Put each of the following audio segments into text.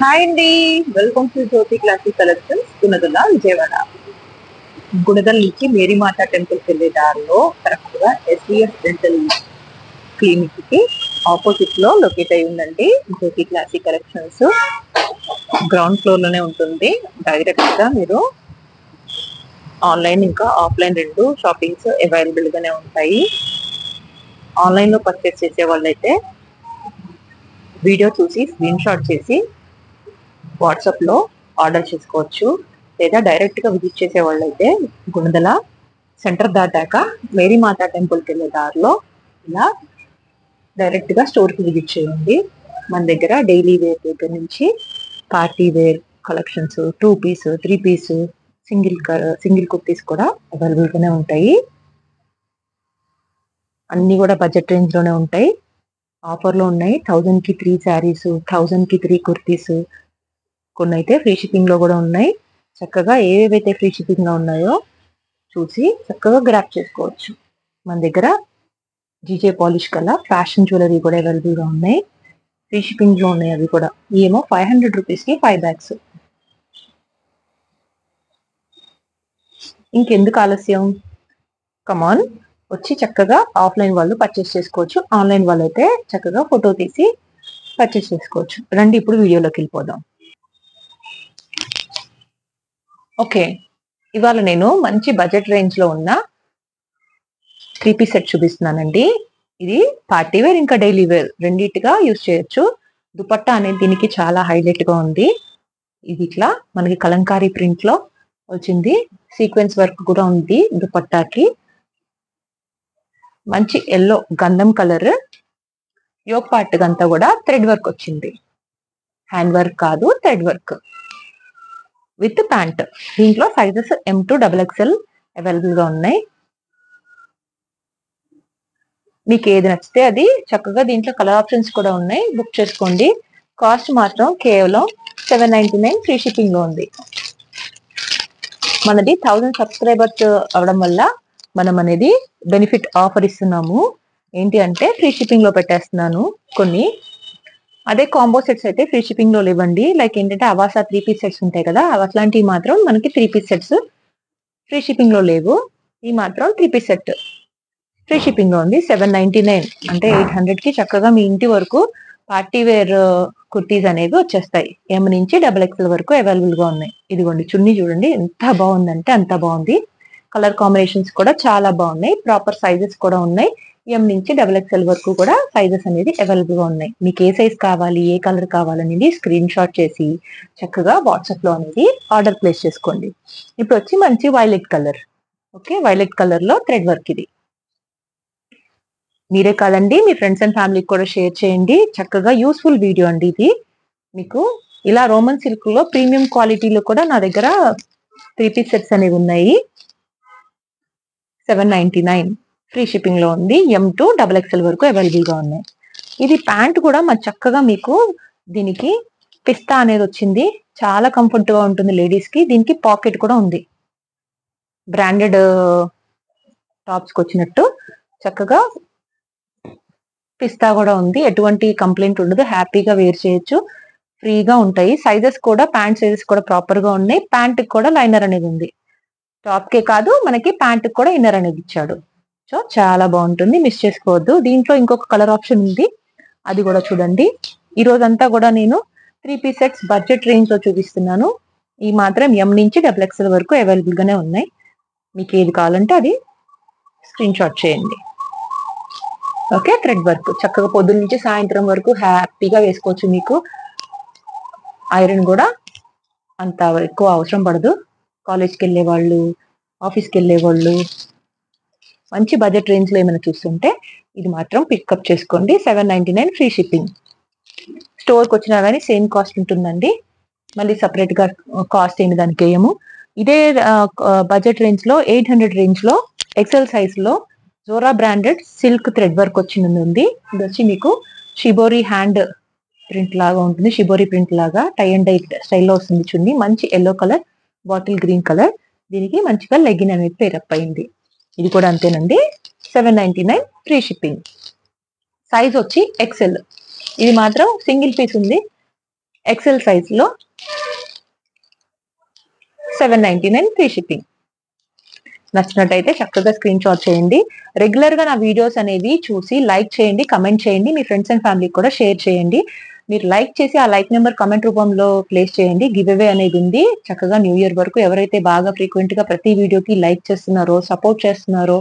Hi అండి, welcome to Jyothi classic collections Gunadala Vijayawada. Gunadala నుంచి మేరీమాత టెంపుల్కి వెళ్ళే దారిలో కరెక్ట్ గా ఎస్విఎస్ డెంటల్ క్లినిక్ కి ఆపోజిట్ లో లొకేట్ అయి ఉందండి Jyothi classic collections. Ground floor లోనే ఉంటుంది. డైరెక్ట్ గా మీరు ఆన్లైన్ ఇంకా ఆఫ్లైన్ రెండు షాపింగ్స్ అవైలబుల్ గానే ఉంటాయి. ఆన్లైన్ లో పర్చేస్ చేసే వాళ్ళైతే వీడియో చూసి స్క్రీన్ షాట్ చేసి వాట్సాప్ లో ఆర్డర్ చేసుకోవచ్చు. లేదా డైరెక్ట్ గా విజిట్ చేసే వాళ్ళు అయితే గుణదల సెంటర్ దాటాక మేరీమాత టెంపుల్కి వెళ్ళే దారిలో ఇలా డైరెక్ట్ గా స్టోర్ కి విజిట్ చేయండి. మన దగ్గర డైలీ వేర్ దగ్గర నుంచి party wear collections, 2 piece 3 piece single kurtis కూడా అవైలబుల్ గానే ఉంటాయి. అన్ని కూడా బడ్జెట్ రేంజ్ లోనే ఉంటాయి. ఆఫర్ లో ఉన్నాయి. 1000 కి 3 శారీస్, 1000 కి 3 కుర్తీస్, కొన్ని అయితే ఫ్రీ షిప్పింగ్ లో కూడా ఉన్నాయి. చక్కగా ఏవైతే ఫ్రీ షిప్పింగ్ లో ఉన్నాయో చూసి చక్కగా గ్రాప్ చేసుకోవచ్చు. మన దగ్గర జీజే పాలిష్ కల్లా ఫ్యాషన్ జ్యువెలరీ కూడా అవైలబుల్ గా ఉన్నాయి. ఫ్రీ షిప్పింగ్ లో ఉన్నాయి అవి కూడా. ఏమో 500 రూపీస్ కి 5 బ్యాగ్స్. ఇంకెందుకు ఆలస్యం, కమాన్ వచ్చి చక్కగా ఆఫ్లైన్ వాళ్ళు పర్చేస్ చేసుకోవచ్చు. ఆన్లైన్ వాళ్ళు అయితే చక్కగా ఫోటో తీసి పర్చేస్ చేసుకోవచ్చు. రండి ఇప్పుడు వీడియోలోకి వెళ్ళిపోదాం. ఓకే, ఇవాళ నేను మంచి బడ్జెట్ రేంజ్ లో ఉన్న 3 పీస్ సెట్ చూపిస్తున్నానండి. ఇది పార్టీ వేర్ ఇంకా డైలీ వేర్ రెండింటిగా యూజ్ చేయొచ్చు. దుపట్టా అనేది దీనికి చాలా హైలైట్ గా ఉంది. ఇది ఇట్లా మనకి కలంకారీ ప్రింట్ లో వచ్చింది. సీక్వెన్స్ వర్క్ కూడా ఉంది దుపట్టాకి. మంచి ఎల్లో గంధం కలర్. యోక్ పార్ట్ అంతా కూడా థ్రెడ్ వర్క్ వచ్చింది. హ్యాండ్ వర్క్ కాదు, థ్రెడ్ వర్క్ విత్ ప్యాంట్. దీంట్లో sizes M to XXL available గా ఉన్నాయి. మీకు ఏది నచ్చితే అది చక్కగా దీంట్లో కలర్ ఆప్షన్స్ కూడా ఉన్నాయి. బుక్ చేసుకోండి. కాస్ట్ మాత్రం కేవలం 799 ఫ్రీ షిప్పింగ్ లో ఉంది. మనది 1000 సబ్స్క్రైబర్స్ అవడం వల్ల మనం అనేది బెనిఫిట్ ఆఫర్ ఇస్తున్నాము. ఏంటి అంటే ఫ్రీ షిప్పింగ్ లో పెట్టేస్తున్నాను కొన్ని. అదే కాంబో సెట్స్ అయితే ఫ్రీ షిప్పింగ్ లో లేవండి. లైక్ ఏంటంటే అవాసా 3 పీస్ సెట్స్ ఉంటాయి కదా, అట్లాంటివి మాత్రం మనకి 3 పీస్ సెట్స్ ఫ్రీ షిప్పింగ్ లో లేవు. ఈ మాత్రం 3 పీస్ సెట్ ఫ్రీ షిప్పింగ్ లో ఉంది. 799 అంటే 800 కి చక్కగా మీ ఇంటి వరకు పార్టీ వేర్ కుర్తీస్ అనేవి వచ్చేస్తాయి. M నుంచి XXL వరకు అవైలబుల్ గా ఉన్నాయి. ఇదిగోండి చున్నీ చూడండి ఎంత బాగుందంటే అంత బాగుంది. కలర్ కాంబినేషన్స్ కూడా చాలా బాగున్నాయి. ప్రాపర్ సైజెస్ కూడా ఉన్నాయి. M నుంచి XXL వరకు కూడా సైజెస్ అనేది అవైలబుల్ గా ఉన్నాయి. మీకు ఏ సైజ్ కావాలి, ఏ కలర్ కావాలనేది స్క్రీన్ షాట్ చేసి చక్కగా వాట్సాప్ లో అనేది ఆర్డర్ ప్లేస్ చేసుకోండి. ఇప్పుడు వచ్చి మంచి violet colour. Okay, violet colour లో థ్రెడ్ వర్క్. ఇది మీరే కాదండి, మీ ఫ్రెండ్స్ అండ్ ఫ్యామిలీకి కూడా షేర్ చేయండి. చక్కగా యూస్ఫుల్ వీడియో అండి ఇది. మీకు ఇలా రోమన్ సిల్క్ లో ప్రీమియం క్వాలిటీలో కూడా నా దగ్గర 3 పీస్ సెట్స్ అనేవి ఉన్నాయి. 799 ఫ్రీ షిప్పింగ్ లో ఉంది. M to XXL వరకు అవైలబుల్ గా ఉన్నాయి. ఇది ప్యాంట్ కూడా మరి చక్కగా మీకు దీనికి పిస్తా అనేది వచ్చింది. చాలా కంఫర్ట్ గా ఉంటుంది లేడీస్ కి. దీనికి పాకెట్ కూడా ఉంది. బ్రాండెడ్ టాప్స్ కి వచ్చినట్టు చక్కగా పిస్తా కూడా ఉంది. ఎటువంటి కంప్లైంట్ ఉండదు. హ్యాపీగా వేర్ చేయొచ్చు. ఫ్రీగా ఉంటాయి. సైజెస్ కూడా ప్యాంట్ సైజెస్ కూడా ప్రాపర్ గా ఉన్నాయి. ప్యాంట్ కూడా లైనర్ అనేది ఉంది. టాప్ కే కాదు మనకి ప్యాంట్ కూడా ఇన్నర్ అనేది ఇచ్చాడు. సో చాలా బాగుంటుంది, మిస్ చేసుకోవద్దు. దీంట్లో ఇంకొక కలర్ ఆప్షన్ ఉంది, అది కూడా చూడండి. ఈ రోజంతా కూడా నేను 3 పీస్ సెట్స్ బడ్జెట్ రేంజ్ లో చూపిస్తున్నాను. ఈ మాత్రం M నుంచి XXL వరకు అవైలబుల్ గానే ఉన్నాయి. మీకు ఏది కావాలంటే అది స్క్రీన్ షాట్ చేయండి. ఓకే, థ్రెడ్ వర్క్ చక్కగా పొద్దున్న నుంచి సాయంత్రం వరకు హ్యాపీగా వేసుకోవచ్చు. మీకు ఐరన్ కూడా అంత ఎక్కువ అవసరం పడదు. కాలేజ్కి వెళ్ళే వాళ్ళు, ఆఫీస్కి వెళ్ళే వాళ్ళు, మంచి బడ్జెట్ రేంజ్ లో ఏమైనా చూస్తుంటే ఇది మాత్రం పికప్ చేసుకోండి. 799 ఫ్రీ షిప్పింగ్. స్టోర్కి వచ్చినా కానీ సేమ్ కాస్ట్ ఉంటుందండి. మళ్ళీ సపరేట్ గా కాస్ట్ ఏంటి దానికి వేయము. ఇదే బడ్జెట్ రేంజ్ లో 800 రేంజ్ లో XL సైజ్ లో Zora branded silk thread work వచ్చింది. ఇది వచ్చి మీకు షిబోరి హ్యాండ్ ప్రింట్ లాగా ఉంటుంది. షిబోరి ప్రింట్ లాగా టై అండ్ డై స్టైల్లో వస్తుంది. చున్నీ మంచి yellow colour, bottle green colour. దీనికి మంచిగా లెగ్గిన్ అనేది పేరప్ అయింది. ఇది కూడా అంతేనండి. 799 ఫ్రీ షిప్పింగ్. సైజ్ వచ్చి XL. ఇది మాత్రం సింగిల్ పీస్ ఉంది. ఎక్సెల్ సైజ్ లో 799 ఫ్రీ షిప్పింగ్. నచ్చినట్టయితే చక్కగా స్క్రీన్ షాట్ చేయండి. రెగ్యులర్ గా నా వీడియోస్ అనేవి చూసి లైక్ చేయండి, కమెంట్ చేయండి, మీ ఫ్రెండ్స్ అండ్ ఫ్యామిలీకి కూడా షేర్ చేయండి. మీరు లైక్ చేసి ఆ లైక్ నెంబర్ కమెంట్ రూపంలో ప్లేస్ చేయండి. గివ్ అవే అనేది ఉంది. చక్కగా న్యూ ఇయర్ వరకు ఎవరైతే బాగా ఫ్రీక్వెంట్ గా ప్రతి వీడియోకి లైక్ చేస్తున్నారో, సపోర్ట్ చేస్తున్నారో,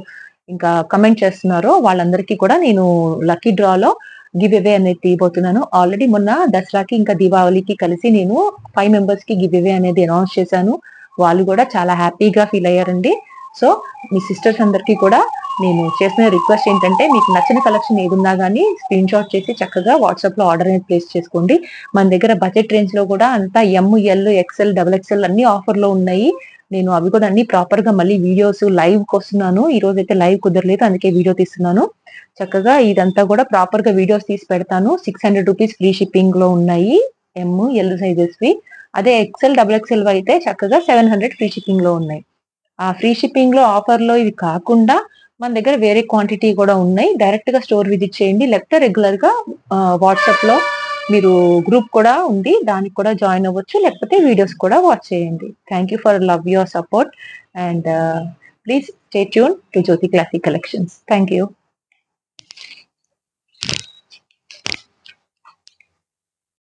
ఇంకా కమెంట్ చేస్తున్నారో వాళ్ళందరికీ కూడా నేను లక్కీ డ్రాలో గివ్ అవే అనేది తీయబోతున్నాను. ఆల్రెడీ మొన్న దసరాకి ఇంకా దీపావళికి కలిసి నేను 5 మెంబర్స్ కి గివ్ అవే అనేది అనౌన్స్ చేశాను. వాళ్ళు కూడా చాలా హ్యాపీగా ఫీల్ అయ్యారండి. సో మీ సిస్టర్స్ అందరికీ కూడా నేను చేసిన రిక్వెస్ట్ ఏంటంటే మీకు నచ్చిన కలెక్షన్ ఏదున్నా కానీ స్క్రీన్ షాట్ చేసి చక్కగా వాట్సాప్ లో ఆర్డర్ అనేది ప్లేస్ చేసుకోండి. మన దగ్గర బడ్జెట్ రేంజ్ లో కూడా అంతా ML, XL, XXL అన్ని ఆఫర్ లో ఉన్నాయి. నేను అవి కూడా అన్ని ప్రాపర్ గా మళ్ళీ వీడియోస్ లైవ్ వస్తున్నాను. ఈ రోజు అయితే లైవ్ కుదరలేదు, అందుకే వీడియో తీస్తున్నాను. చక్కగా ఇదంతా కూడా ప్రాపర్ గా వీడియోస్ తీసి పెడతాను. 600 రూపీస్ ఫ్రీ షిప్పింగ్ లో ఉన్నాయి ML సైజెస్ వి. అదే XL, XXL అయితే చక్కగా 700 ఫ్రీ షిప్పింగ్ లో ఉన్నాయి. ఆ ఫ్రీ షిప్పింగ్ లో ఆఫర్ లో ఇవి కాకుండా మన దగ్గర వేరే క్వాంటిటీ కూడా ఉన్నాయి. డైరెక్ట్ గా స్టోర్ విజిట్ చేయండి, లేకపోతే రెగ్యులర్ గా వాట్సాప్ లో మీరు గ్రూప్ కూడా ఉంది, దానికి కూడా జాయిన్ అవ్వచ్చు, లేకపోతే వీడియోస్ కూడా వాచ్ చేయండి. Thank you for love your support and please stay tune to Jyothi classic collections. Thank you.